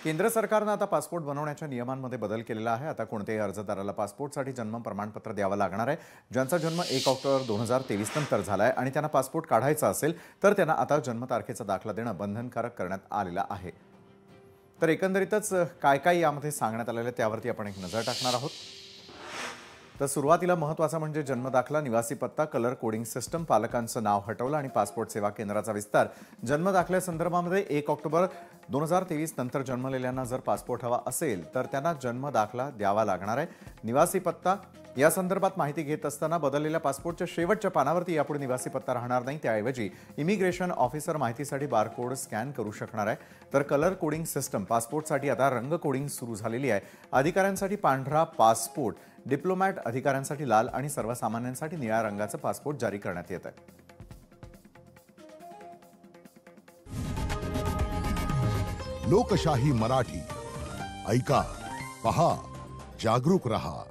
केंद्र सरकारनं आता पासपोर्ट बनवण्याच्या नियमांमध्ये बदल केलेला आहे। आता कोणत्याही अर्जदाराला पासपोर्टसाठी जन्म प्रमाणपत्र द्यावं लागणार आहे। ज्यांचा जन्म 1 ऑक्टोबर 2023 नंतर झालाय आणि त्यांना पासपोर्ट काढायचा असेल तर त्यांना आता जन्मतारखेचा दाखला देणं बंधनकारक करण्यात आलेलं आहे। तर एकंदरीतच काय काय यामध्ये सांगण्यात आलेलं आहे त्यावरती आपण एक नजर टाकणार आहोत। तर सुरुवातीला महत्त्वाचं म्हणजे जन्मदाखला, निवासी पत्ता, कलर कोडिंग सिस्टम, पालकांचं नाव हटवलं आणि पासपोर्ट सेवा केंद्राचा विस्तार। जन्मदाखल्यासंदर्भामध्ये 1 ऑक्टोबर 2023 नंतर जन्मलेल्यांना जर पासपोर्ट हवा असेल तर त्यांना जन्मदाखला द्यावा लागणार आहे। निवासी पत्ता या संदर्भात माहिती घेत असताना बदललेल्या पासपोर्टच्या शेवटच्या पानावरती यापुढे निवासी पत्ता राहणार नाही, त्याऐवजी इमिग्रेशन ऑफिसर माहितीसाठी बारकोड स्कॅन करू शकणार आहे। तर कलर कोडिंग सिस्टम, पासपोर्टसाठी आता रंग कोडिंग सुरू झालेली आहे। अधिकाऱ्यांसाठी पांढरा पासपोर्ट, डिप्लोमॅट अधिकाऱ्यांसाठी लाल आणि सर्वसामान्यांसाठी निळ्या रंगाचं पासपोर्ट जारी करण्यात येत आहे। लोकशाही मराठी ऐका, पहा, जागरूक रहा।